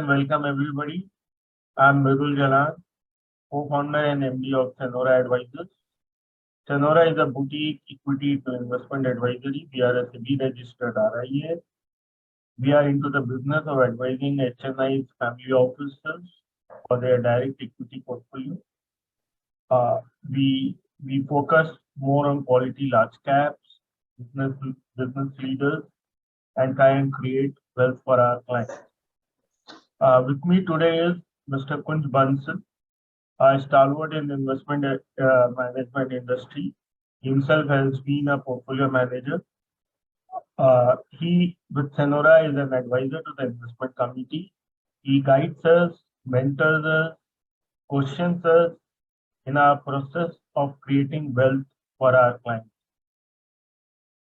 Welcome everybody. I'm Mridul Jalan, co-founder and MD of SenoraAdvisors. Senora is a boutique equity to investment advisory. We are a SEBI registered RIA. We are into the business of advising HNIs, family offices for their direct equity portfolio. Uh, we we focus more on quality large caps, business leaders, and try and create wealth for our clients. With me today is Mr. Kunj Bansal, a stalwart in investment management industry. Himself has been a portfolio manager. He, with Senora, is an advisor to the investment committee. He guides us, mentors us, questions us in our process of creating wealth for our clients.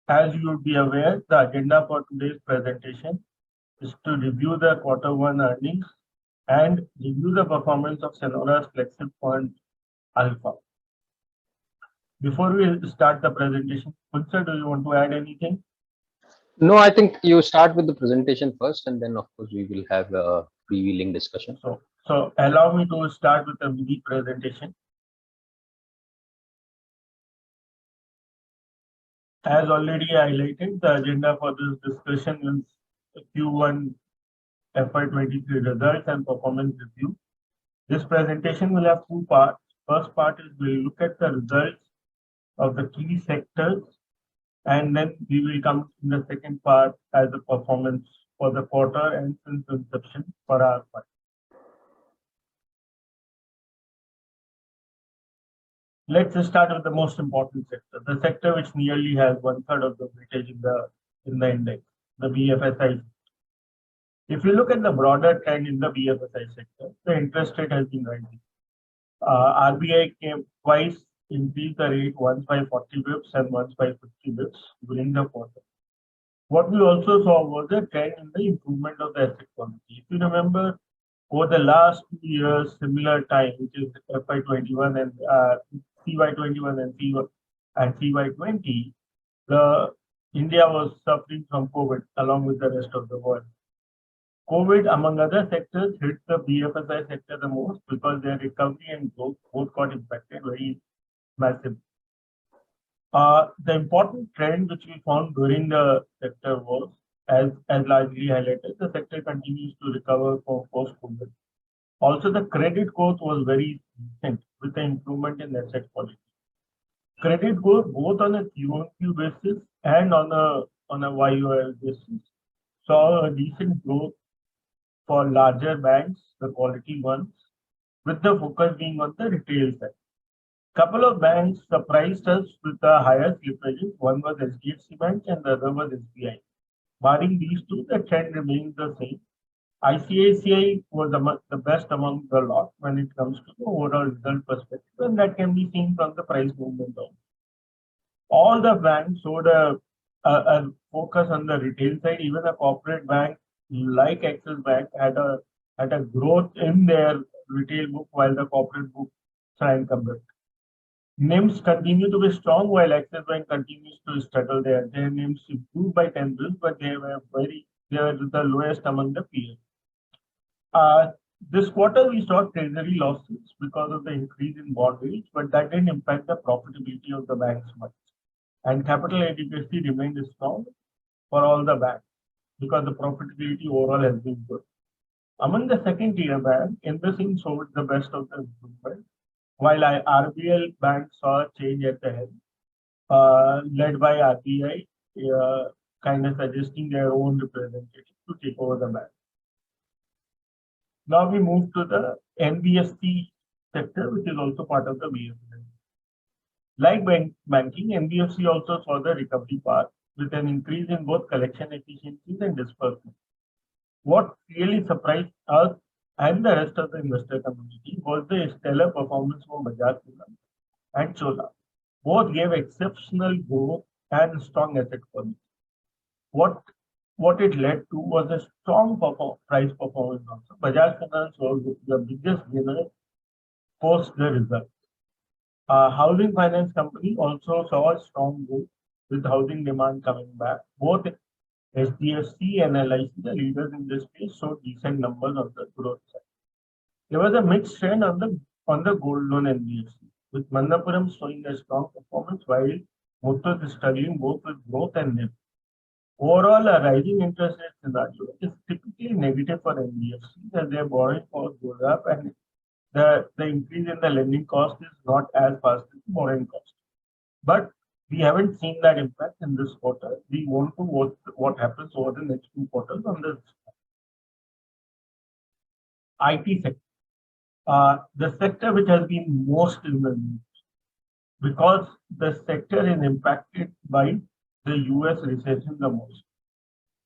As you would be aware, the agenda for today's presentation is to review the Q1 earnings and review the performance of Senora's flagship fund Alpha. Before we start the presentation, Kunja, do you want to add anything? No, I think you start with the presentation first, and then of course we will have a freewheeling discussion. So allow me to start with a mini presentation. As already highlighted, the agenda for this discussion is Q1 FY23 results and performance review. This presentation will have two parts. First part is we'll look at the results of the key sectors, and then we will come in the second part as the performance for the quarter and since inception for our fund. Let's start with the most important sector, the sector which nearly has 1/3 of the weightage in the index, the BFSI. If you look at the broader trend in the BFSI sector, the interest rate has been rising. RBI came twice, increased the rate once by 40 bips and once by 50 bips during the quarter. What we also saw was a trend in the improvement of the asset quality. If you remember, over the last 2 years, similar time, which is FY21 and CY21 and CY20, India was suffering from COVID along with the rest of the world. COVID, among other sectors, hit the BFSI sector the most because their recovery and growth both got impacted very massively. The important trend which we found during the sector was, as largely highlighted, the sector continues to recover from post-COVID. Also, the credit growth was very decent with the improvement in asset quality. Credit growth both on a Q-on-Q basis and on a YOL basis saw a decent growth for larger banks, the quality ones, with the focus being on the retail side. Couple of banks surprised us with the higher slippages. One was HDFC Bank and the other was SBI. Barring these two, the trend remains the same. ICICI was the best among the lot when it comes to the overall result perspective, and that can be seen from the price movement also. All the banks showed a focus on the retail side. Even a corporate bank like Axis Bank had a growth in their retail book while the corporate book shrank a bit. NIMs continue to be strong while Axis Bank continues to struggle there. Their NIMs improved by 10 basis, but they were the lowest among the peers. This quarter we saw treasury losses because of the increase in bond rates, but that didn't impact the profitability of the banks much. And capital adequacy remained strong for all the banks because the profitability overall has been good. Among the second tier banks, IndusInd showed the best of the improvement, while RBL Bank saw a change at the head, led by RBI, kind of suggesting their own representative to take over the bank. Now we move to the MBST sector, which is also part of the BFSI. Like banking, MBST also saw the recovery path with an increase in both collection efficiencies and disbursement. What really surprised us and the rest of the investor community was the stellar performance from Bajaj Finance and Chola. Both gave exceptional growth and strong asset quality. What it led to was a strong price performance also. Bajaj Finance was the biggest winner post the result. Housing finance company also saw a strong growth with housing demand coming back. Both HDFC and LIC, the leaders in this space, showed decent numbers on the growth side. There was a mixed trend on the gold loan NBFC, with Manappuram showing a strong performance while Muthoot is struggling both with growth and NIM. Overall, a rising interest rate scenario is typically negative for NBFCs as their borrowing cost goes up and the increase in the lending cost is not as fast as the borrowing cost. But we haven't seen that impact in this quarter. We want to watch what happens over the next 2 quarters on this IT sector. The sector which has been most in the news because the sector is impacted by the US recession the most.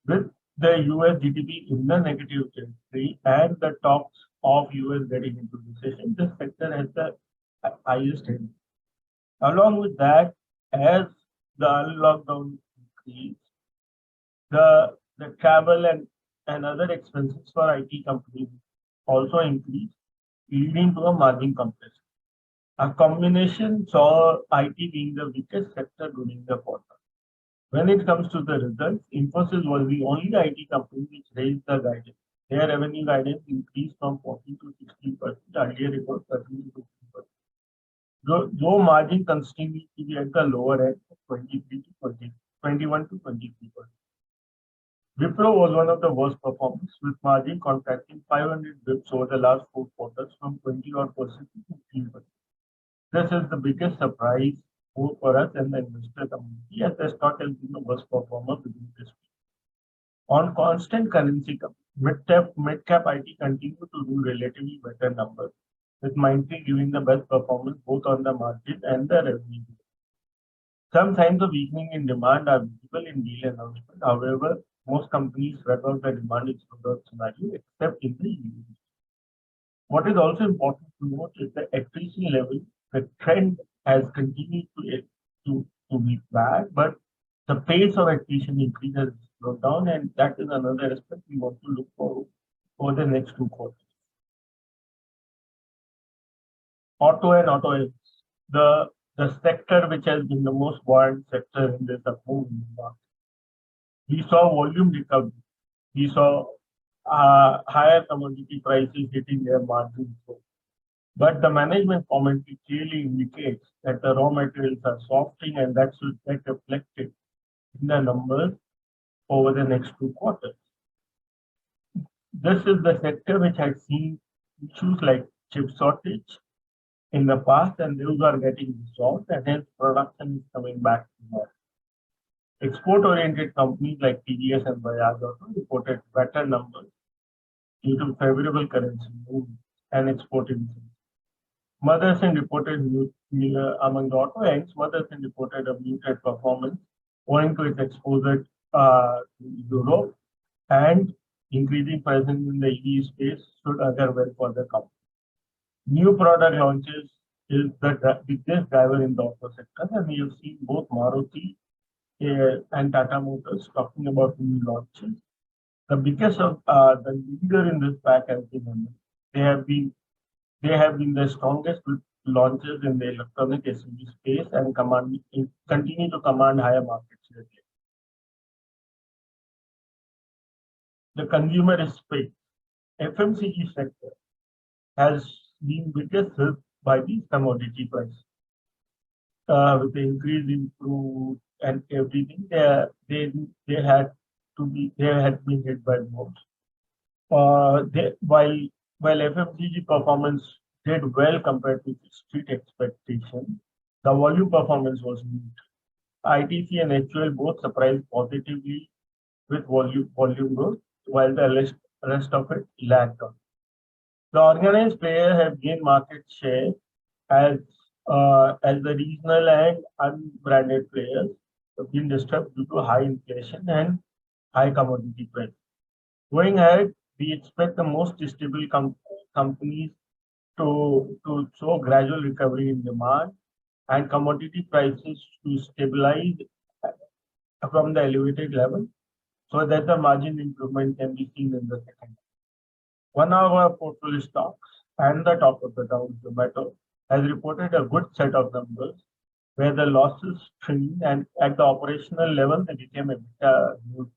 With the US GDP in the negative territory and the talks of US getting into recession, this sector has the highest hit. Along with that, as the lockdown increase, the travel and other expenses for IT companies also increase, leading to a margin compression. A combination saw IT being the weakest sector during the quarter. When it comes to the results, Infosys was the only IT company which raised the guidance. Their revenue guidance increased from 14 to 16%. Earlier it was 13 to 15%. Though margin continued to be at the lower end of 21 to 23%. Wipro was one of the worst performers, with margin contracting 500 bps over the last 4 quarters from 20% to 15%. This is the biggest surprise both for us and the investor community, as the stock has been the worst performer within this week. On constant currency, mid-cap IT continued to do relatively better numbers, with Mindtree giving the best performance both on the margin and the revenue. Some signs of weakening in demand are visible in deal announcement. However, most companies spread out the demand in slowdown scenario except in the EU. What is also important to note is the attrition level. The trend has continued to be bad, but the pace of attrition increase has slowed down, and that is another aspect we want to look for the next 2 quarters. Auto and auto, the sector which has been the most buoyant sector in this upcoming market. We saw volume recovery. We saw higher commodity prices hitting their margins. But the management commentary clearly indicates that the raw materials are softening and that should get reflected in the numbers over the next 2 quarters. This is the sector which has seen issues like chip shortage in the past, and those are getting resolved, and hence production is coming back to normal. Export-oriented companies like TDS and Bajaj Auto reported better numbers due to favorable currency movement and export incentives. Motherson reported among the auto ends, Motherson reported a muted performance owing to its exposure to Europe, and increasing presence in the EV space should augur well for the company. New product launches is the biggest driver in the auto sector, and we have seen both Maruti and Tata Motors talking about new launches. The biggest of the leader in this pack has been Hyundai. They have been the strongest with launches in the electronic SUV space and continue to command higher market share. The consumer space, FMCG sector, has been biggest hit by these commodity prices. With the increase in crude and everything, they had been hit by most. While FMCG performance did well compared to the street expectation, the volume performance was muted. ITC and HUL both surprised positively with volume growth, while the rest of it lagged on. The organized players have gained market share as the regional and unbranded players have been disturbed due to high inflation and high commodity prices. Going ahead, we expect the most stable companies to show gradual recovery in demand and commodity prices to stabilize from the elevated level so that the margin improvement can be seen in the second. One of our portfolio stocks and the top of the town, Zomato, has reported a good set of numbers where the losses trimmed and at the operational level they became a bit neutral.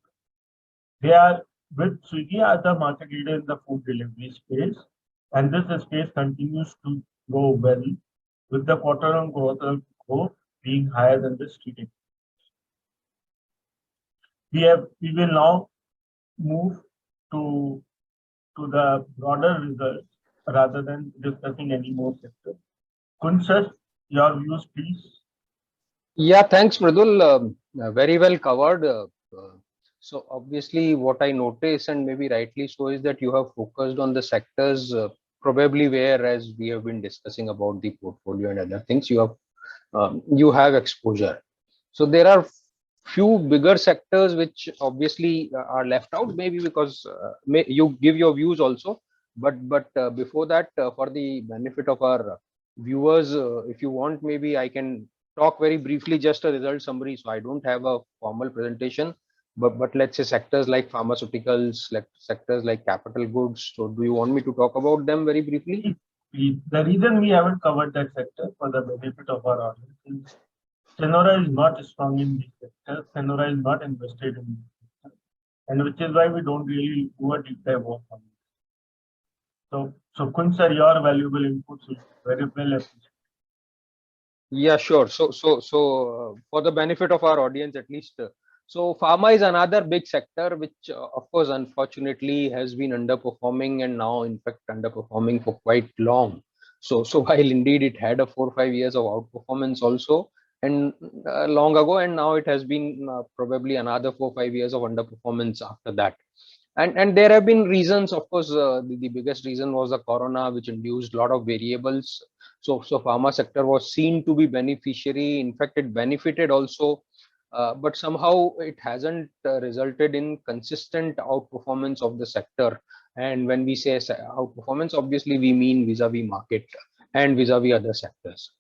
They are with Swiggy as the market leader in the food delivery space, and this space continues to grow well, with the quarter-on-quarter growth being higher than the street. We will now move to the broader results rather than discussing any more sectors. Kunshas, your views, please. Yeah, thanks, Mridul. Very well covered. So obviously, what I notice, and maybe rightly so, is that you have focused on the sectors probably where, as we have been discussing about the portfolio and other things, you have exposure. So there are few bigger sectors which obviously are left out, maybe because you give your views also. But before that, for the benefit of our viewers, if you want, maybe I can talk very briefly, just a result summary. So I don't have a formal presentation, but let's say sectors like pharmaceuticals, like sectors like capital goods. So do you want me to talk about them very briefly? The reason we haven't covered that sector for the benefit of our audience is Senora is not strong in this sector. Senora is not invested in this sector, and which is why we don't really do a deep dive on it. So Kun sir, your valuable inputs will be very well appreciated. Yeah, sure. So for the benefit of our audience, at least, so pharma is another big sector, which of course, unfortunately, has been underperforming and now, in fact, underperforming for quite long. So while indeed it had a 4 or 5 years of outperformance also, and long ago, and now it has been probably another 4 or 5 years of underperformance after that. And there have been reasons, of course. The biggest reason was the corona, which induced a lot of variables. So pharma sector was seen to be beneficiary. In fact, it benefited also, but somehow it hasn't resulted in consistent outperformance of the sector. And when we say outperformance, obviously we mean vis-a-vis market and vis-a-vis other sectors.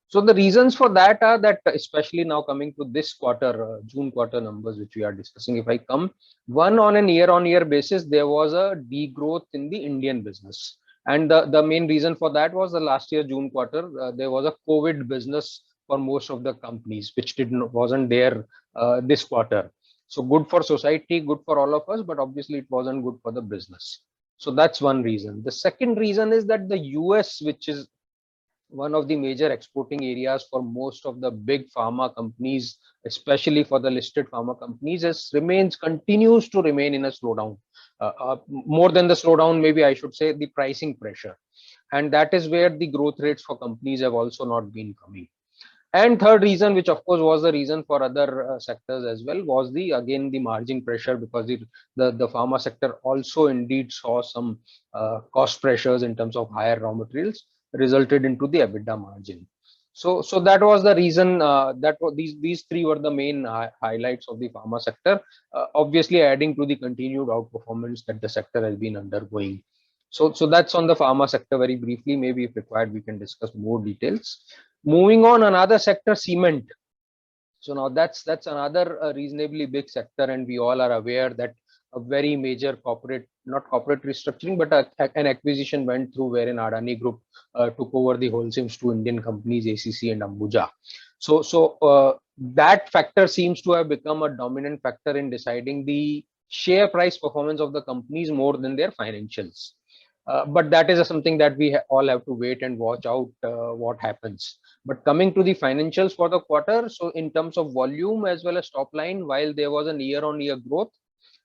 So the reasons for that are that, especially now coming to this quarter, June quarter numbers, which we are discussing, if I come, one, on an year-on-year basis, there was a degrowth in the Indian business. And the main reason for that was the last year, June quarter, there was a COVID business for most of the companies, which wasn't there this quarter. So good for society, good for all of us, but obviously it wasn't good for the business. So that's one reason. The second reason is that the US, which is one of the major exporting areas for most of the big pharma companies, especially for the listed pharma companies, continues to remain in a slowdown. More than the slowdown, maybe I should say the pricing pressure. And that is where the growth rates for companies have also not been coming. And third reason, which of course was the reason for other sectors as well, was again the margin pressure, because the pharma sector also indeed saw some cost pressures in terms of higher raw materials, resulted into the EBITDA margin. So that was the reason, that these three were the main highlights of the pharma sector, obviously adding to the continued outperformance that the sector has been undergoing. So that's on the pharma sector very briefly. Maybe if required, we can discuss more details. Moving on, another sector, cement. So now that's another reasonably big sector, and we all are aware that a very major not corporate restructuring, but an acquisition went through wherein Adani Group took over the wholesales to Indian companies ACC and Ambuja. So that factor seems to have become a dominant factor in deciding the share price performance of the companies more than their financials. But that is something that we all have to wait and watch out what happens. But coming to the financials for the quarter, so in terms of volume as well as top line, while there was a year-on-year growth,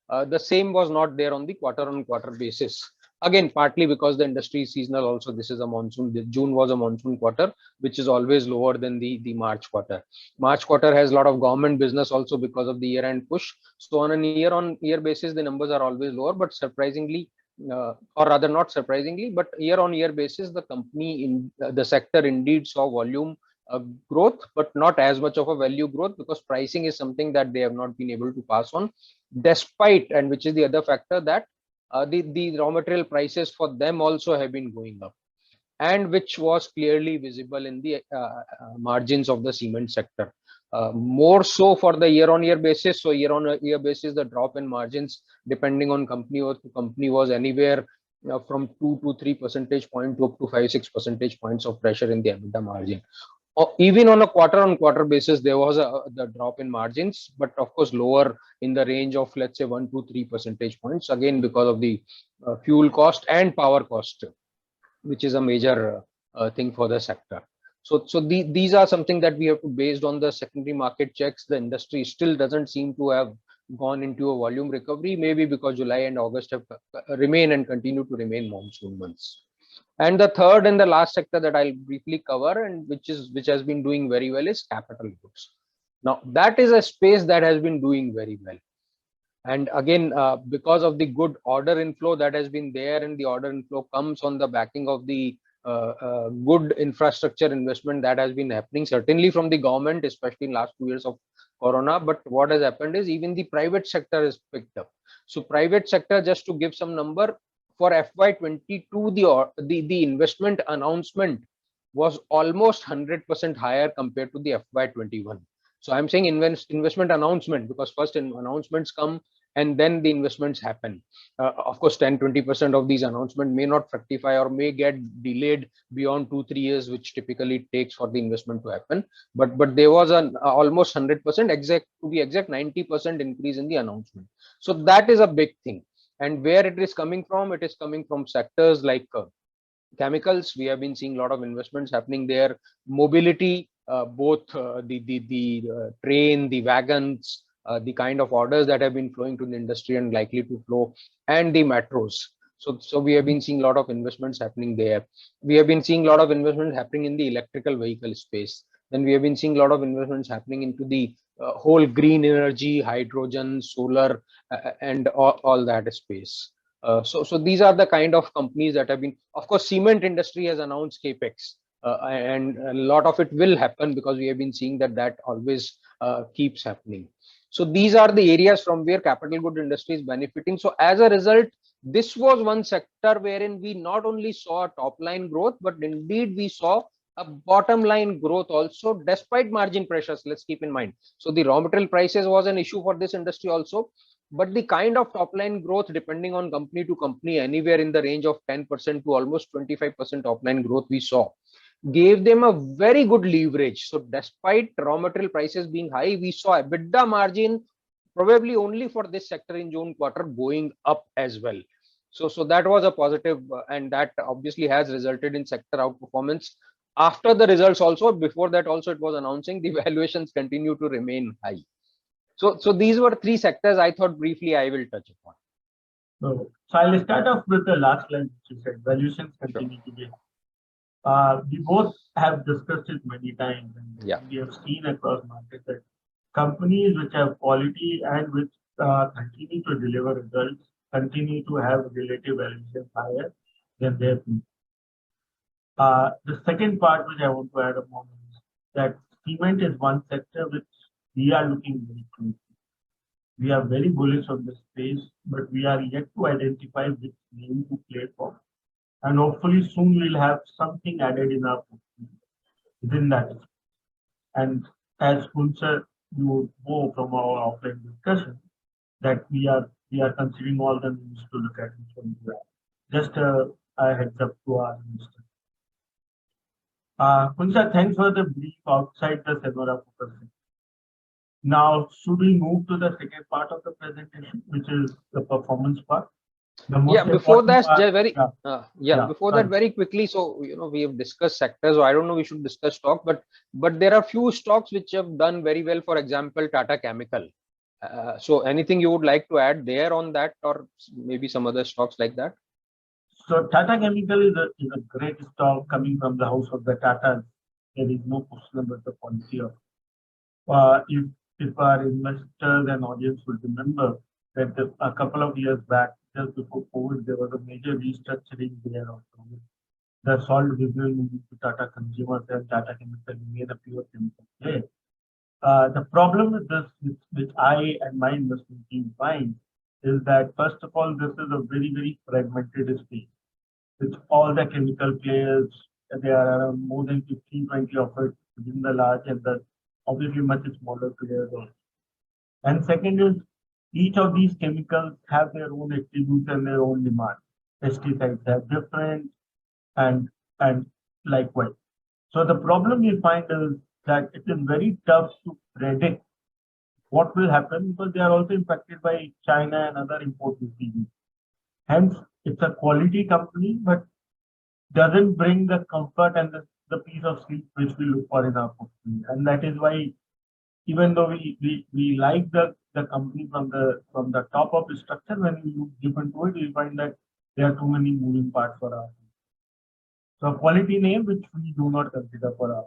the same was not there on the quarter-on-quarter basis. Again, partly because the industry is seasonal also. This is a monsoon. June was a monsoon quarter, which is always lower than the March quarter. March quarter has a lot of government business also because of the year-end push. So on a year-on-year basis, the numbers are always lower, but surprisingly, or rather not surprisingly, but year-on-year basis, the company in the sector indeed saw volume growth, but not as much of a value growth, because pricing is something that they have not been able to pass on, despite, and which is the other factor, that the raw material prices for them also have been going up, and which was clearly visible in the margins of the cement sector. More so for the year-on-year basis. So year-on-year basis, the drop in margins, depending on company to company, was anywhere from 2 to 3 percentage points to up to 5-6 percentage points of pressure in the EBITDA margin. Even on a quarter-on-quarter basis, there was the drop in margins, but of course lower in the range of, let's say, 1 to 3 percentage points, again because of the fuel cost and power cost, which is a major thing for the sector. So these are something that we have to, based on the secondary market checks. The industry still doesn't seem to have gone into a volume recovery, maybe because July and August have remain and continue to remain monsoon months. And the third and the last sector that I'll briefly cover, and which has been doing very well, is capital goods. Now that is a space that has been doing very well. And again, because of the good order inflow that has been there, and the order inflow comes on the backing of the good infrastructure investment that has been happening, certainly from the government, especially in last 2 years of Corona. But what has happened is even the private sector is picked up. So private sector, just to give some number, for FY22, the investment announcement was almost 100% higher compared to the FY21. So I'm saying investment announcement, because first announcements come and then the investments happen. Of course, 10-20% of these announcements may not fructify or may get delayed beyond 2-3 years, which typically it takes for the investment to happen. But there was an almost 100%, exact to be exact, 90% increase in the announcement. So that is a big thing. And where it is coming from, it is coming from sectors like chemicals. We have been seeing a lot of investments happening there. Mobility, both the train, the wagons, the kind of orders that have been flowing to the industry and likely to flow, and the metros. So we have been seeing a lot of investments happening there. We have been seeing a lot of investments happening in the electrical vehicle space. Then we have been seeing a lot of investments happening into the whole green energy, hydrogen, solar, and all that space. So these are the kind of companies that have been. Of course, cement industry has announced capex, and a lot of it will happen, because we have been seeing that always keeps happening. So these are the areas from where capital good industry is benefiting. So as a result, this was one sector wherein we not only saw top line growth, but indeed we saw a bottom line growth also, despite margin pressures. Let's keep in mind. So the raw material prices was an issue for this industry also, but the kind of top line growth, depending on company to company, anywhere in the range of 10% to almost 25% top line growth we saw, gave them a very good leverage. So despite raw material prices being high, we saw EBITDA margin probably only for this sector in June quarter going up as well. So that was a positive, and that obviously has resulted in sector outperformance. After the results also, before that also it was announcing, the valuations continue to remain high. So these were three sectors I thought briefly I will touch upon. So I'll start off with the last line which you said, valuations continue to be. We both have discussed it many times, and we have seen across markets that companies which have quality and which continue to deliver results continue to have relative valuations higher than their peers. The second part which I want to add upon is that cement is one sector which we are looking very closely. We are very bullish on this space, but we are yet to identify which name to play for. And hopefully soon we'll have something added in our portfolio within that. And as Kunsa, you know from our offline discussion, that we are considering all the names to look at which one we are. Just a heads up to our investors. Kunsa, thanks for the brief outside the Senora focus. Now, should we move to the second part of the presentation, which is the performance part? Before that, before that, very quickly. So we have discussed sectors. So I don't know, we should discuss stock, but there are few stocks which have done very well. For example, Tata Chemical. So anything you would like to add there on that, or maybe some other stocks like that? So Tata Chemical is a great stock coming from the house of the Tatas. There is no question about the policy of. If our investors and audience would remember that a couple of years back, just before COVID, there was a major restructuring there of the salt business moving to Tata Consumers, and Tata Chemical remain a pure chemical play. The problem with this, which I and my investment team find, is that first of all, this is a very, very fragmented space. With all the chemical players, there are around more than 15-20 of it within the large and the obviously much smaller players also. And second is, each of these chemicals have their own attributes and their own demand. Pesticides have different, and likewise. So the problem we find is that it is very tough to predict what will happen because they are also impacted by China and other import duties. Hence, it's a quality company, but doesn't bring the comfort and the peace of sleep which we look for in our portfolio. And that is why, even though we like the company from the top of the structure, when we look deep into it, we find that there are too many moving parts for us. So a quality name which we do not consider for us.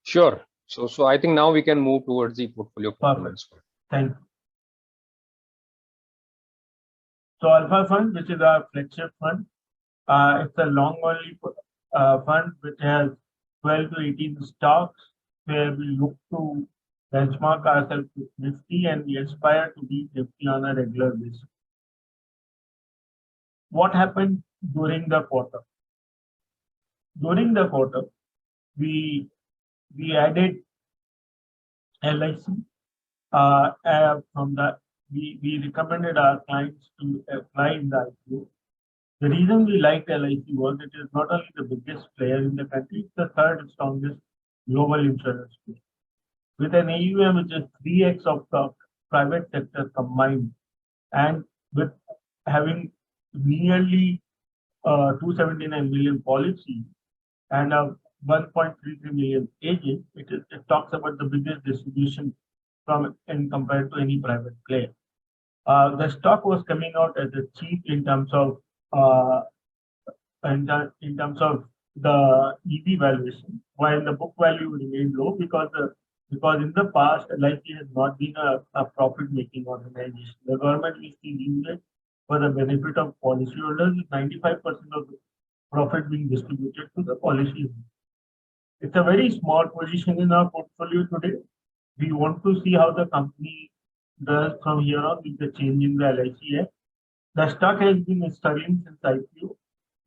Sure. So I think now we can move towards the portfolio performance. Thank you. So Alpha Fund, which is our flagship fund, it's a long only fund which has 12 to 18 stocks where we look to benchmark ourselves with Nifty and we aspire to beat Nifty on a regular basis. What happened during the quarter? During the quarter, we added LIC from the we recommended our clients to apply in the IPO. The reason we liked LIC was it is not only the biggest player in the country, it's the third strongest global insurance player. With an AUM which is 3x of the private sector combined, and with having nearly 279 million policies and a 1.33 million agents, it talks about the biggest distribution from and compared to any private player. The stock was coming out as a cheap in terms of the EV valuation, while the book value remained low because in the past LIC has not been a profit-making organization. The government is using it for the benefit of policyholders, with 95% of the profit being distributed to the policyholders. It's a very small position in our portfolio today. We want to see how the company does from here on with the change in the LIC. The stock has been struggling since IPO.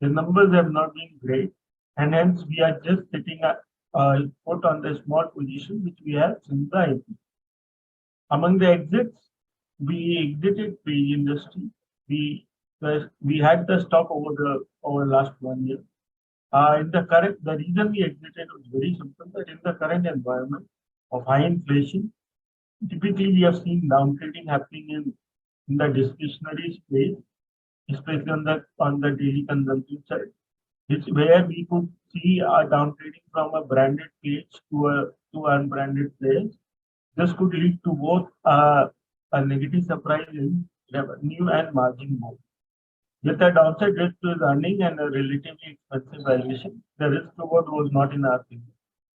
The numbers have not been great, and hence we are just sitting put on the small position which we have since the IPO. Among the exits, we exited page industry. We had the stock over last 1 year. The reason we exited was very simple, that in the current environment of high inflation, typically we have seen downtrading happening in the discretionary space, especially on the daily consumption side. It's where we could see a downtrading from a branded page to unbranded players. This could lead to both a negative surprise in revenue and margin both. With the downside risk to his earning and a relatively expensive valuation, the risk reward was not in our favor.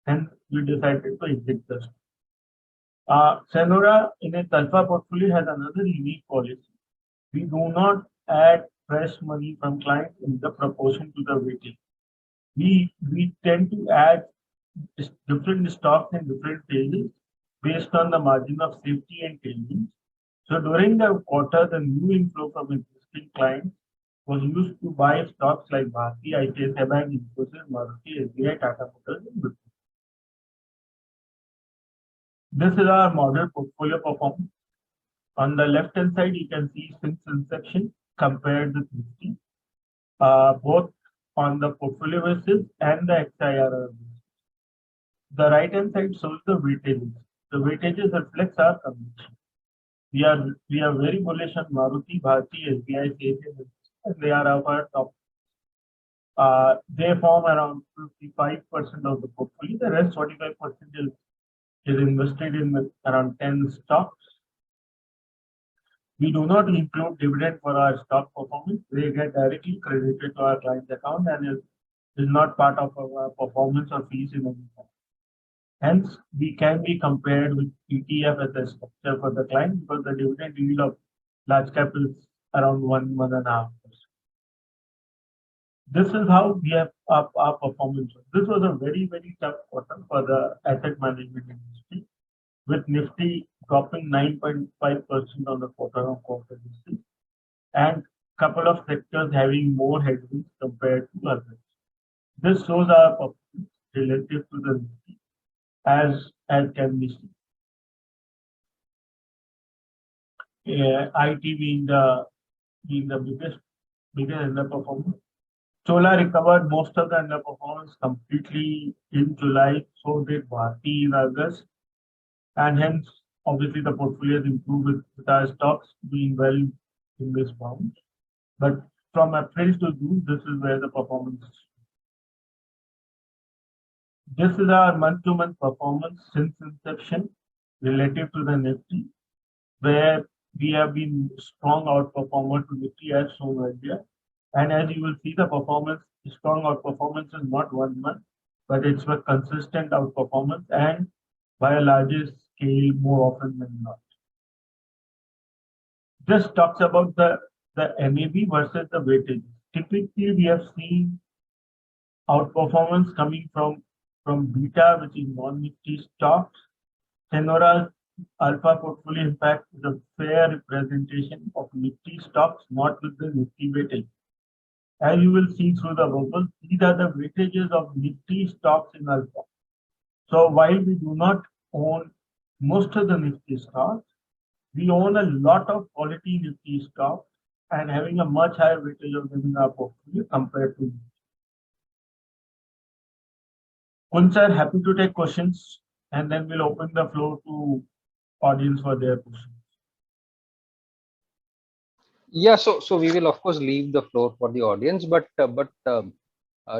Hence, we decided to exit the stock. Senora in its alpha portfolio has another unique policy. We do not add fresh money from clients in the proportion to the weighting. We tend to add different stocks in different phases based on the margin of safety and tailwinds. So during the quarter, the new inflow from existing clients was used to buy stocks like Bharti, ICICI Bank, Infosys, Maruti, SBI, Tata Motors, and Wipro. This is our model portfolio performance. On the left-hand side, you can see since inception compared with Nifty, both on the portfolio basis and the XIRR basis. The right-hand side shows the weightages. The weightages reflects our conviction. We are very bullish on Maruti, Bharti, SBI, CSA, and they are our top. They form around 55% of the portfolio. The rest 45% is invested in around 10 stocks. We do not include dividend for our stock performance. They get directly credited to our client's account and is not part of our performance or fees in any form. Hence, we can be compared with ETF as a structure for the client because the dividend yield of large cap is around 1.5%. This is how we have our performance. This was a very, very tough quarter for the asset management industry, with Nifty dropping 9.5% on the quarter-on-quarter basis, and couple of sectors having more headwinds compared to others. This shows our performance relative to the Nifty, as can be seen. IT being the biggest underperformer. Chola recovered most of the underperformance completely in July, so did Bharti in August, and hence, obviously, the portfolio has improved with our stocks doing well in this bounce. But from April to June, this is where the performance is. This is our month-to-month performance since inception relative to the Nifty, where we have been strong outperformer to Nifty as shown earlier. And as you will see, the performance, strong outperformance is not 1 month, but it's a consistent outperformance and by a larger scale more often than not. This talks about the NAV versus the weightage. Typically, we have seen outperformance coming from beta, which is non-Nifty stocks. Senora's alpha portfolio impact is a fair representation of Nifty stocks, not with the Nifty weightage. As you will see through the bubble, these are the weightages of Nifty stocks in alpha. So while we do not own most of the Nifty stocks, we own a lot of quality Nifty stocks and having a much higher weightage of them in our portfolio compared to Nifty. Kun sir, happy to take questions and then we'll open the floor to audience for their questions. Yeah, so we will of course leave the floor for the audience, but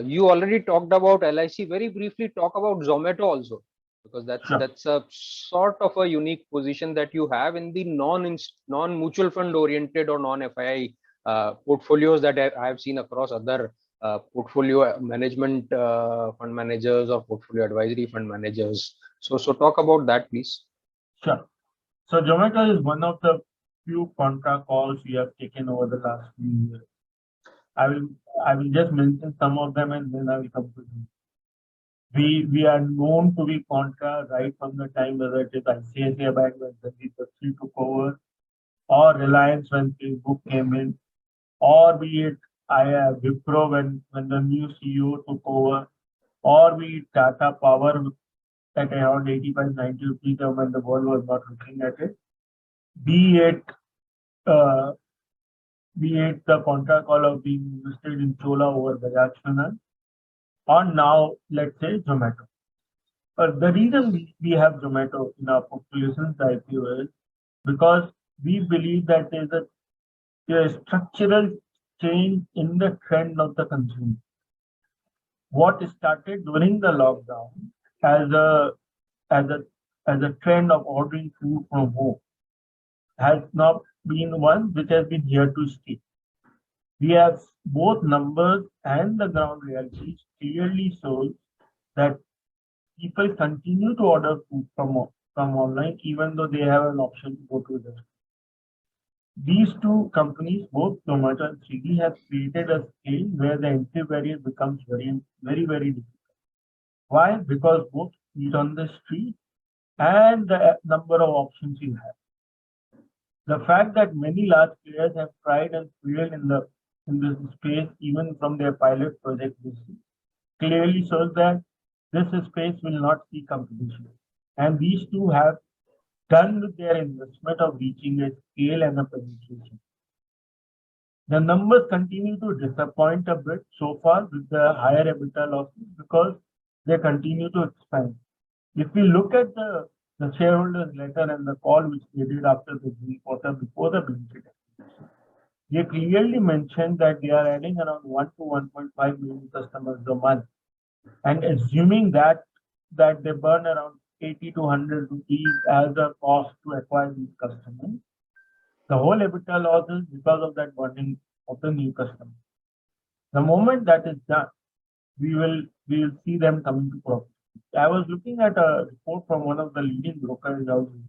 you already talked about LIC. Very briefly, talk about Zomato also, because that's a sort of a unique position that you have in the non-mutual fund oriented or non-FII portfolios that I have seen across other portfolio management fund managers or portfolio advisory fund managers. So talk about that, please. Sure. So Zomato is one of the few contra calls we have taken over the last few years. I will just mention some of them and then I will come to them. We are known to be contra right from the time whether it is ICICI Bank when Sandeep Bakhshi took over, or Reliance when Facebook came in, or be it Wipro when the new CEO took over, or be it Tata Power at around 85-90 rupees when the world was not looking at it, be it the contra call of being invested in Chola over Bajaj Finance, or now let's say Zomato. But the reason we have Zomato in our portfolio since the IPO is because we believe that there is a structural change in the trend of the consumer. What started during the lockdown as a trend of ordering food from home has now been one which has been here to stay. We have both numbers and the ground realities clearly shows that people continue to order food from online even though they have an option to go to the store. These two companies, both Zomato and Swiggy, have created a scale where the entry barrier becomes very difficult. Why? Because both eat on the street and the number of options you have. The fact that many large players have tried and failed in this space, even from their pilot project, clearly shows that this space will not see competition. And these two have done with their investment of reaching a scale and a penetration. The numbers continue to disappoint a bit so far with the higher EBITDA losses because they continue to expand. If we look at the shareholders letter and the call which they did after the June quarter before the Blinkit acquisition, they clearly mentioned that they are adding around 1 to 1.5 million customers a month, and assuming that they burn around 80 to 100 rupees as a cost to acquire these customers, the whole EBITDA loss is because of that burning of the new customers. The moment that is done, we will see them coming to profit. I was looking at a report from one of the leading brokerage houses,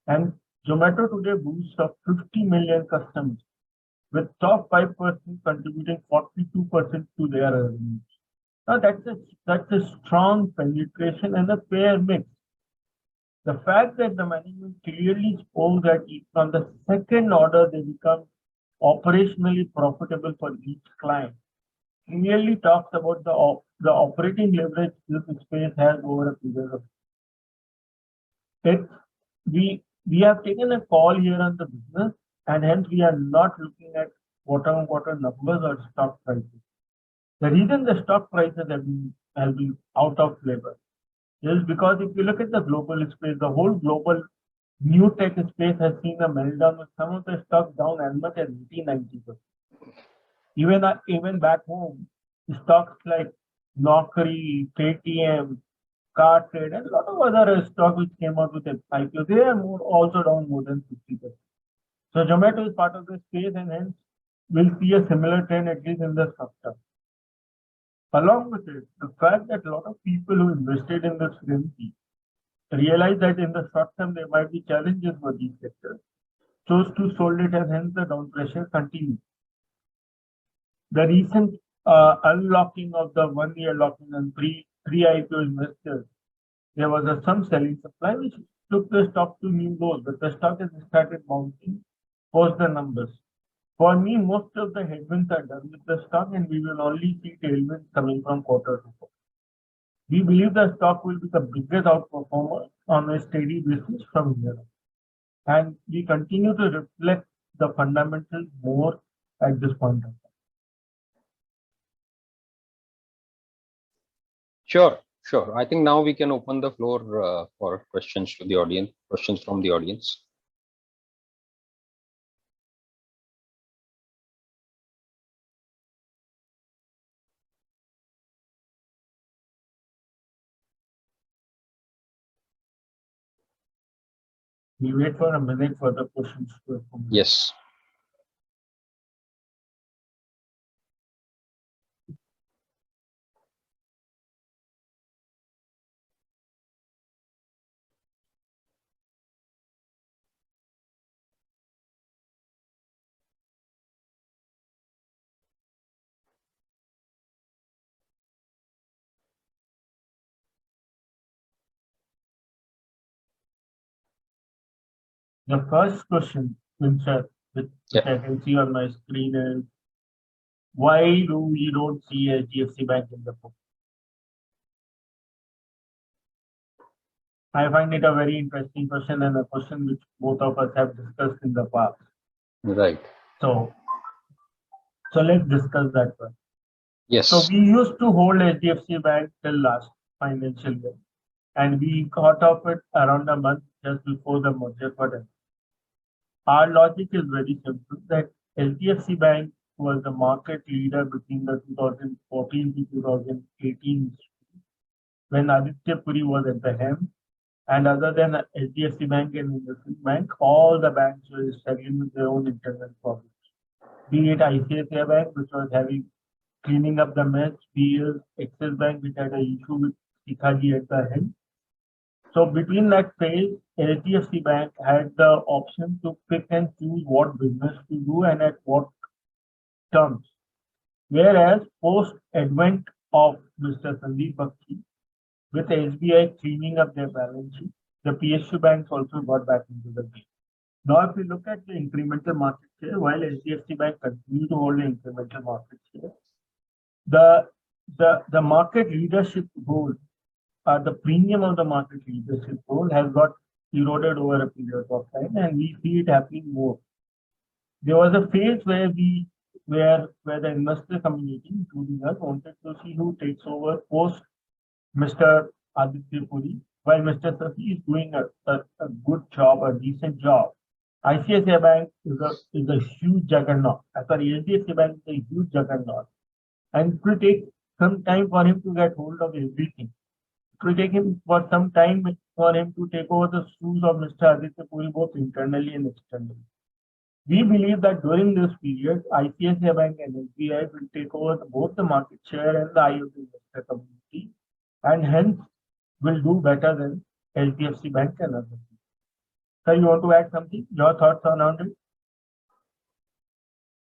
and Zomato today boasts of 50 million customers, with top 5% contributing 42% to their revenues. Now that's a strong penetration and a fair mix. The fact that the management clearly spoke that on the second order they become operationally profitable for each client clearly talks about the operating leverage this space has over a period of time. We have taken a call here on the business, and hence we are not looking at quarter-on-quarter numbers or stock prices. The reason the stock prices have been out of flavor is because if you look at the global space, the whole global new tech space has seen a meltdown with some of the stocks down as much as 80-90%. Even back home, stocks like Naukri, Paytm, Car Trade, and a lot of other stocks which came out with IPO, they are also down more than 50%. So Zomato is part of the space, and hence we'll see a similar trend at least in the short term. Along with it, the fact that a lot of people who invested in this FMCG realize that in the short term there might be challenges for these sectors, chose to sold it, and hence the down pressure continues. The recent unlocking of the 1-year locking and pre-IPO investors, there was some selling supply which took the stock to new lows, but the stock has started bouncing post the numbers. For me, most of the headwinds are done with the stock, and we will only see tailwinds coming from quarter to quarter. We believe the stock will be the biggest outperformer on a steady basis from here on. And we continue to reflect the fundamentals more at this point of time. Sure. I think now we can open the floor for questions to the audience, questions from the audience. We wait for a minute for the questions to come. Yes. The first question, which I can see on my screen, is why do we don't see HDFC Bank in the book? I find it a very interesting question and a question which both of us have discussed in the past. Right. So let's discuss that one. Yes. So we used to hold HDFC Bank till last financial year, and we got off it around a month just before the merger got done. Our logic is very simple, that HDFC Bank was the market leader between the 2014 to 2018 when Aditya Puri was at the helm. And other than HDFC Bank and Investment Bank, all the banks were struggling with their own internal problems. Be it ICICI Bank, which was cleaning up the mess, be it Axis Bank, which had an issue with Sikhaji at the helm. So between that phase, HDFC Bank had the option to pick and choose what business to do and at what terms. Whereas post advent of Mr. Sandeep Bakshi, with SBI cleaning up their balance sheet, the PSU banks also got back into the game. Now, if we look at the incremental market share, while HDFC Bank continues to hold the incremental market share, the market leadership role, the premium of the market leadership role has got eroded over a period of time, and we see it happening more. There was a phase where the investor community, including us, wanted to see who takes over post Mr. Aditya Puri, while Mr. Sasi is doing a good job, a decent job. ICICI Bank is a huge juggernaut. HDFC Bank is a huge juggernaut. And it will take some time for him to get hold of everything. It will take him for some time for him to take over the shoes of Mr. Aditya Puri, both internally and externally. We believe that during this period, ICICI Bank and SBI will take over both the market share and the eye of the investor community, and hence will do better than HDFC Bank and others. So you want to add something? Your thoughts around it?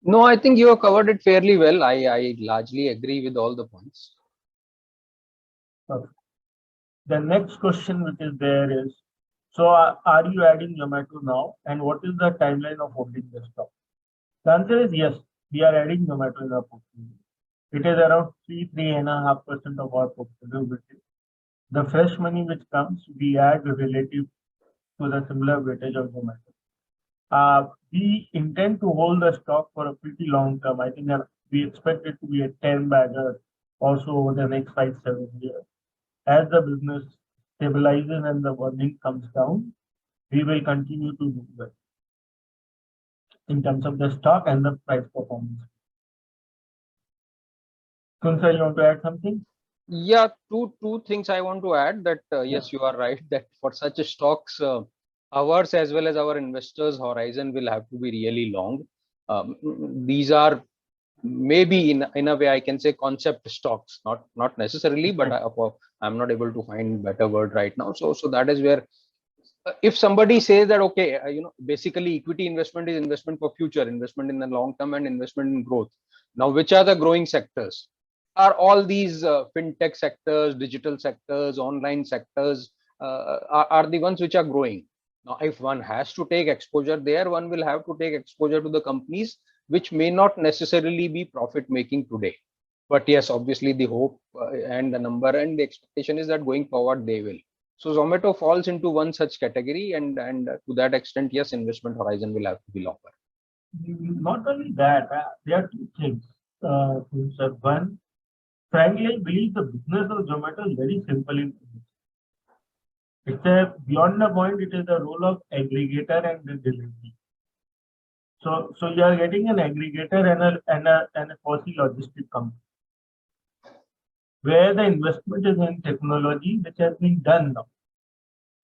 No, I think you have covered it fairly well. I largely agree with all the points. Okay. The next question which is there is, so are you adding Zomato now, and what is the timeline of holding the stock? The answer is yes, we are adding Zomato in our portfolio. It is around 3.5% of our portfolio. The fresh money which comes, we add relative to the similar weightage of Zomato. We intend to hold the stock for a pretty long term. I think we expect it to be a 10-bagger also over the next 5-7 years. As the business stabilizes and the earning comes down, we will continue to do well in terms of the stock and the price performance. Kunsa, you want to add something? Yeah, two things I want to add. That yes, you are right that for such stocks, ours as well as our investors' horizon will have to be really long. These are maybe in a way I can say concept stocks, not necessarily, but I'm not able to find better word right now. So that is where if somebody says that okay, basically equity investment is investment for future, investment in the long term, and investment in growth. Now, which are the growing sectors? Are all these fintech sectors, digital sectors, online sectors are the ones which are growing. Now, if one has to take exposure there, one will have to take exposure to the companies which may not necessarily be profit making today. But yes, obviously the hope and the number and the expectation is that going forward they will. So Zomato falls into one such category, and to that extent, yes, investment horizon will have to be longer. Not only that, there are two things. One, frankly, I believe the business of Zomato is very simple in it's a beyond the point. It is the role of aggregator and the delivery. So you are getting an aggregator and a quasi logistic company, where the investment is in technology, which has been done now.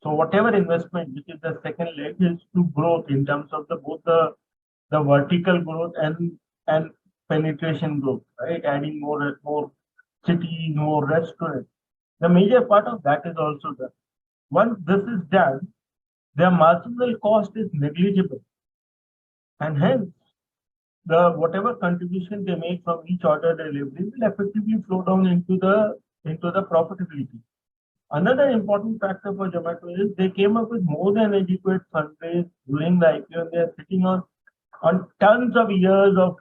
So whatever investment, which is the second leg, is to growth in terms of both the vertical growth and penetration growth, right? Adding more cities, more restaurants. The major part of that is also done. Once this is done, their marginal cost is negligible, and hence the whatever contribution they make from each order delivery will effectively flow down into the profitability. Another important factor for Zomato is they came up with more than adequate fundraise during the IPO, and they are sitting on tons of years of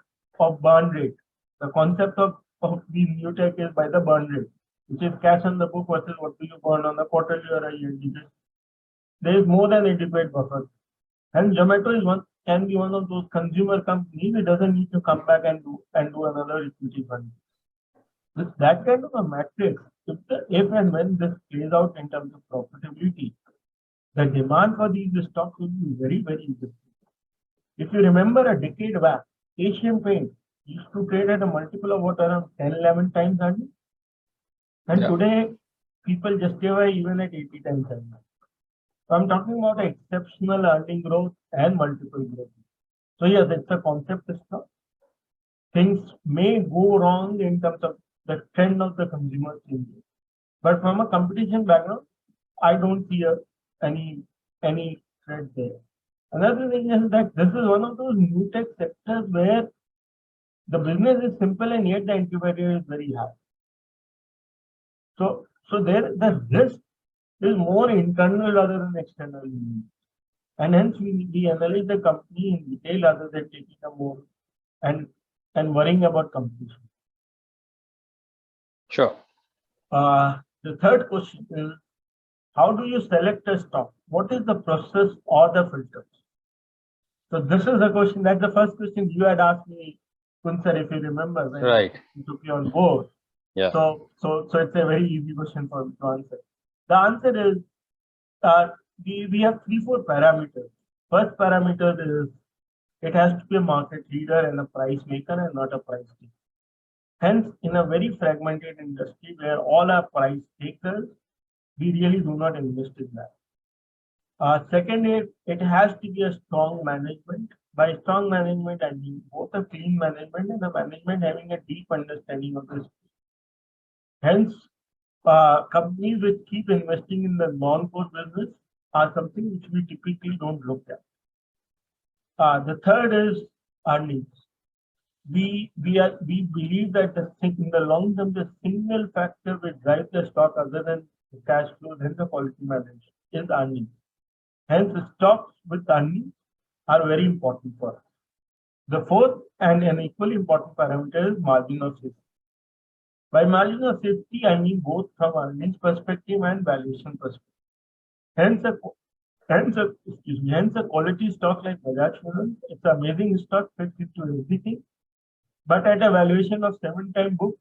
burn rate. The concept of these new tech is by the burn rate, which is cash on the book versus what do you burn on the quarterly or a yearly basis. There is more than adequate buffer. And Zomato can be one of those consumer companies. It doesn't need to come back and do another equity fund. With that kind of a matrix, if and when this plays out in terms of profitability, the demand for these stocks will be very, very interesting. If you remember a decade back, Asian Paint used to trade at a multiple of what, around 10, 11 times earnings. And today, people justify even at 80 times earnings. So I'm talking about exceptional earning growth and multiple growth. So yes, it's a concept stock. Things may go wrong in terms of the trend of the consumer changes. But from a competition background, I don't see any threat there. Another thing is that this is one of those new tech sectors where the business is simple and yet the entry barrier is very high. So there the risk is more internal rather than external. And hence we analyze the company in detail rather than taking a more and worrying about competition. Sure. The third question is, how do you select a stock? What is the process or the filters? So this is a question. That's the first question you had asked me, Kunsar, if you remember, when I took you on board. Yeah. So it's a very easy question for me to answer. The answer is we have 3-4 parameters. First parameter is it has to be a market leader and a price maker and not a price taker. Hence, in a very fragmented industry where all are price takers, we really do not invest in that. Second, it has to be a strong management. By strong management, I mean both a clean management and a management having a deep understanding of this. Hence, companies which keep investing in the non-core business are something which we typically don't look at. The third is earnings. We believe that in the long term, the single factor which drives the stock other than the cash flows and the quality management is earnings. Hence, stocks with earnings are very important for us. The fourth and an equally important parameter is margin of safety. By margin of safety, I mean both from earnings perspective and valuation perspective. Hence, a quality stock like Valuations, it's an amazing stock, fits into everything. But at a valuation of 7 times book,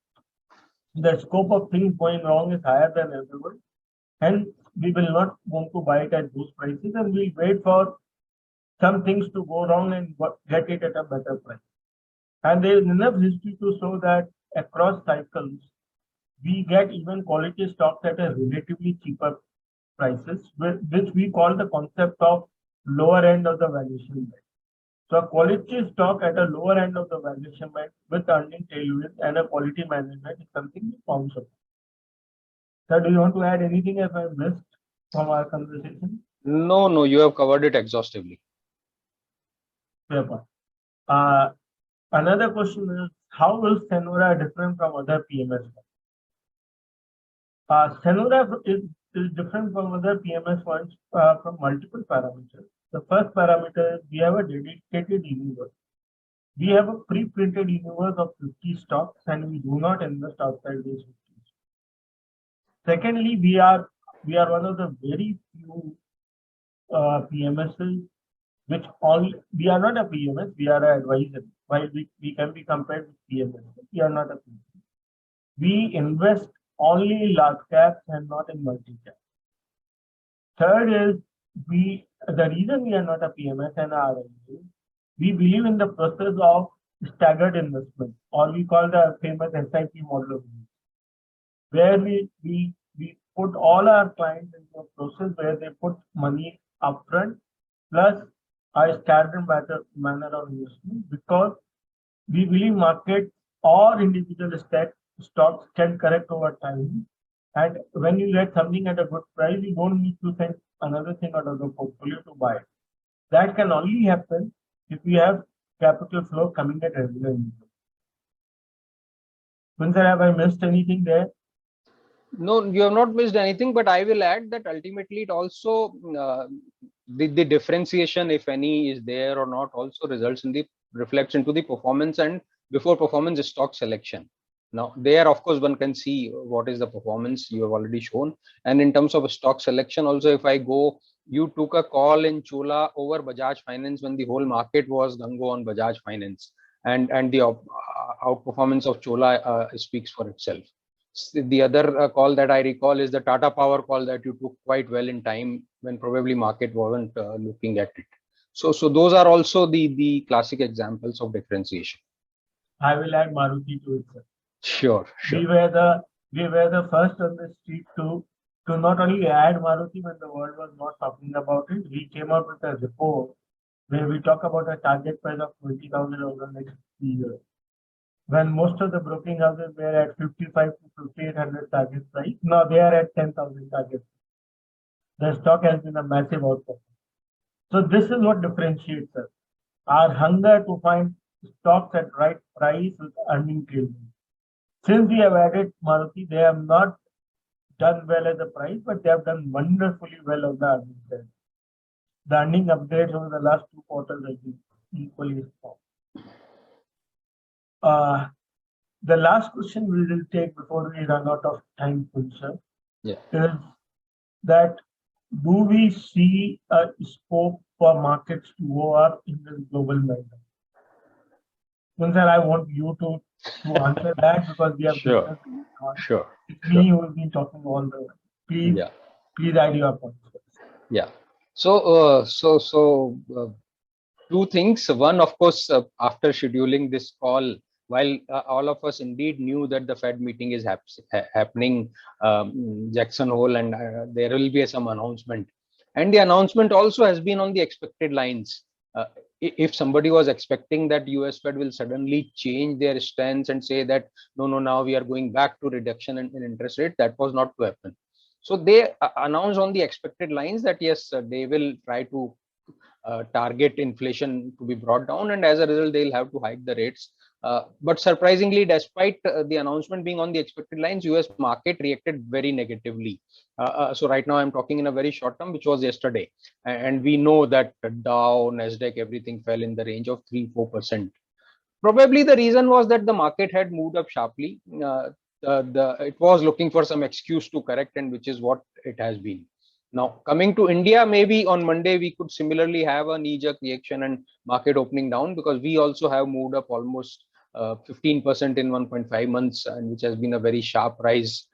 the scope of things going wrong is higher than ever. Hence, we will not want to buy it at those prices, and we'll wait for some things to go wrong and get it at a better price. And there is enough history to show that across cycles, we get even quality stocks at a relatively cheaper prices, which we call the concept of lower end of the valuation band. So a quality stock at a lower end of the valuation band with earning tailwind and a quality management is something we found. Sir, do you want to add anything if I missed from our conversation? No, you have covered it exhaustively. Fair point. Another question is, how is Senora different from other PMS funds? Senora is different from other PMS funds from multiple parameters. The first parameter is we have a dedicated universe. We have a pre-printed universe of 50 stocks, and we do not invest outside these 50. Secondly, we are one of the very few PMSs which we are not a PMS, we are an advisor. While we can be compared with PMS, we are not a PMS. We invest only in large caps and not in multi caps. Third is the reason we are not a PMS and are we believe in the process of staggered investment, or we call the famous SIP model, where we put all our clients into a process where they put money upfront plus a standard manner of investment, because we believe market or individual stocks can correct over time. And when you get something at a good price, you don't need to send another thing out of the portfolio to buy it. That can only happen if we have capital flow coming at regular intervals. Sir, have I missed anything there? No, you have not missed anything, but I will add that ultimately it also the differentiation, if any, is there or not, also reflects into the performance and before performance stock selection. Now there, of course, one can see what is the performance you have already shown, and in terms of stock selection also, if I go, you took a call in Chola over Bajaj Finance when the whole market was gung-ho on Bajaj Finance, and the outperformance of Chola speaks for itself. The other call that I recall is the Tata Power call that you took quite well in time when probably market wasn't looking at it. So those are also the classic examples of differentiation. I will add Maruti to it, sir. Sure. We were the first on the street to not only add Maruti when the world was not talking about it. We came out with a report where we talk about a target price of 20,000 over the next 3 years. When most of the broking houses were at 55 to 5,800 target price, now they are at 10,000 target. The stock has been a massive outperformance. So this is what differentiates us. Our hunger to find stocks at right price with earning tailwind. Since we have added Maruti, they have not done well at the price, but they have done wonderfully well on the earning side. The earning updates over the last 2 quarters have been equally strong. The last question we will take before we run out of time, sir, is that do we see a scope for markets to go up in this global manner? Sir, I want you to answer that because we have sure. It's me who has been talking all the way. Please add your points. Yeah. So two things. One, of course, after scheduling this call, while all of us indeed knew that the Fed meeting is happening Jackson Hole, and there will be some announcement, and the announcement also has been on the expected lines. If somebody was expecting that US Fed will suddenly change their stance and say that no, now we are going back to reduction in interest rate, that was not to happen. So they announced on the expected lines that yes, they will try to target inflation to be brought down, and as a result they'll have to hike the rates. But surprisingly, despite the announcement being on the expected lines, US market reacted very negatively. So right now I'm talking in a very short term, which was yesterday, and we know that Dow, Nasdaq, everything fell in the range of 3-4%. Probably the reason was that the market had moved up sharply. It was looking for some excuse to correct, and which is what it has been. Now coming to India, maybe on Monday we could similarly have a knee-jerk reaction and market opening down, because we also have moved up almost 15% in 1.5 months, and which has been a very sharp rise.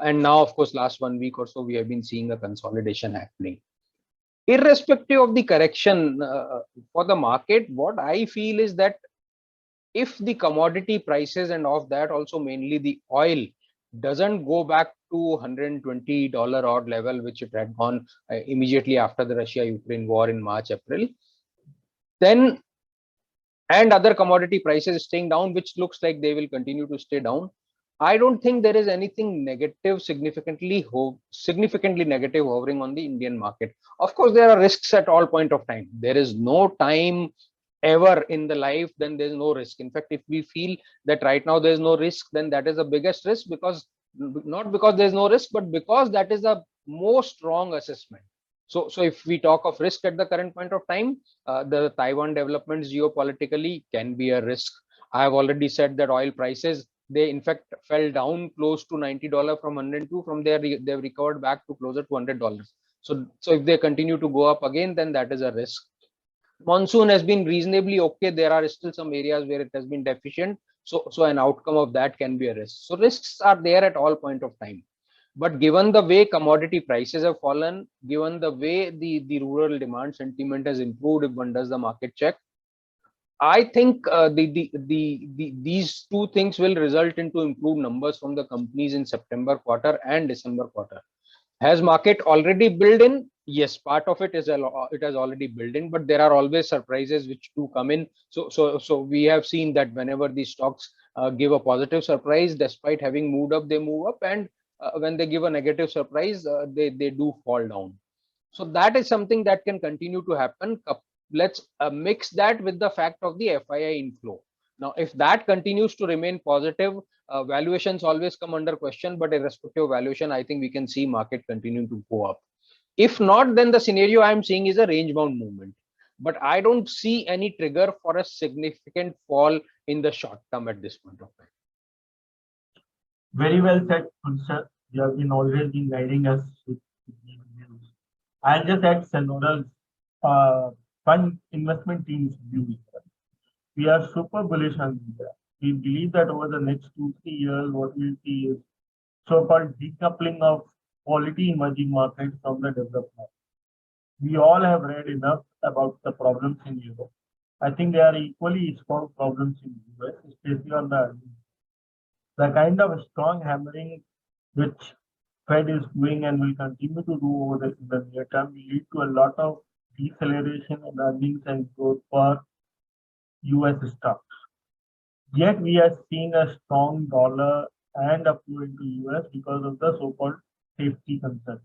And now, of course, last 1 week or so, we have been seeing a consolidation happening. Irrespective of the correction for the market, what I feel is that if the commodity prices, and of that also mainly the oil, doesn't go back to $120 odd level, which it had gone immediately after the Russia-Ukraine war in March, April, then, and other commodity prices staying down, which looks like they will continue to stay down, I don't think there is anything negative, significantly negative hovering on the Indian market. Of course, there are risks at all point of time. There is no time ever in the life then there's no risk. In fact, if we feel that right now there's no risk, then that is the biggest risk, because not because there's no risk, but because that is a most wrong assessment. So if we talk of risk at the current point of time, the Taiwan developments geopolitically can be a risk. I have already said that oil prices, they in fact fell down close to $90 from 102. From there, they've recovered back to closer to $100. So if they continue to go up again, then that is a risk. Monsoon has been reasonably okay. There are still some areas where it has been deficient. So an outcome of that can be a risk. So risks are there at all point of time. But given the way commodity prices have fallen, given the way the rural demand sentiment has improved, if one does the market check, I think these two things will result into improved numbers from the companies in September quarter and December quarter. Has market already built in? Yes, part of it has already built in, but there are always surprises which do come in. So we have seen that whenever these stocks give a positive surprise, despite having moved up, they move up, and when they give a negative surprise, they do fall down. So that is something that can continue to happen. Let's mix that with the fact of the FII inflow. Now, if that continues to remain positive, valuations always come under question, but irrespective of valuation, I think we can see market continuing to go up. If not, then the scenario I'm seeing is a range bound movement. But I don't see any trigger for a significant fall in the short term at this point of time. Very well said, Kunsa. You have been always been guiding us with these views. I'll just add Senora's fund investment team's view. We are super bullish on India. We believe that over the next 2-3 years, what we'll see is so-called decoupling of quality emerging markets from the developed markets. We all have read enough about the problems in Europe. I think there are equally strong problems in the US, especially on the earnings. The kind of strong hammering which Fed is doing and will continue to do over the near term will lead to a lot of deceleration in earnings and growth for US stocks. Yet we are seeing a strong dollar and a flow into US because of the so-called safety concern.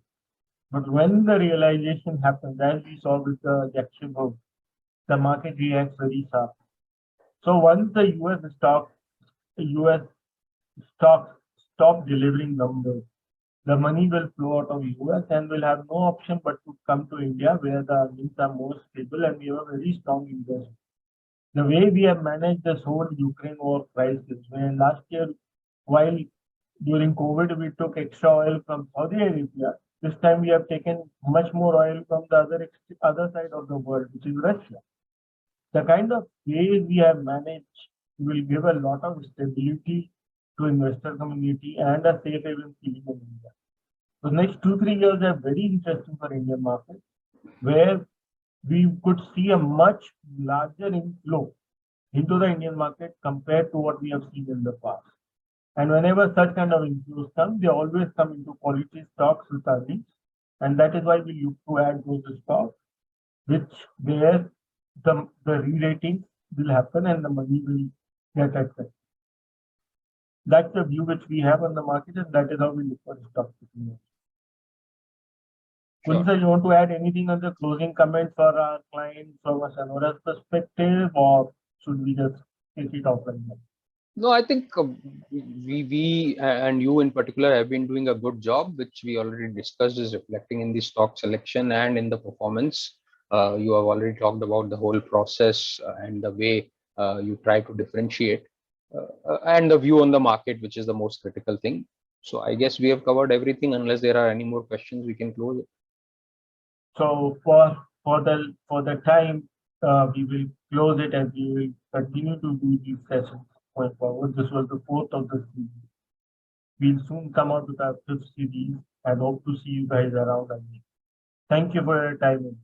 But when the realization happens, as we saw with the Jackson Hole, the market reacts very sharp. So once the US stocks stop delivering numbers, the money will flow out of US and will have no option but to come to India, where the earnings are more stable and we have a very strong investment. The way we have managed this whole Ukraine war crisis, where last year, while during COVID we took extra oil from Saudi Arabia, this time we have taken much more oil from the other side of the world, which is Russia. The kind of way we have managed will give a lot of stability to investor community and a safe haven feeling in India. The next 2-3 years are very interesting for Indian market, where we could see a much larger inflow into the Indian market compared to what we have seen in the past. And whenever such kind of inflows come, they always come into quality stocks with earnings. And that is why we look to add those stocks, which where the re-rating will happen and the money will get access. That's the view which we have on the market, and that is how we look for stocks. Kunsa, you want to add anything on the closing comments for our clients from a Senora's perspective, or should we just take it offline? No, I think we and you in particular have been doing a good job, which we already discussed is reflecting in the stock selection and in the performance. You have already talked about the whole process and the way you try to differentiate and the view on the market, which is the most critical thing. So I guess we have covered everything. Unless there are any more questions, we can close it. So for the time, we will close it, and we will continue to do these sessions going forward. This was the fourth of the series. We'll soon come out with our fifth series and hope to see you guys around again. Thank you for your time.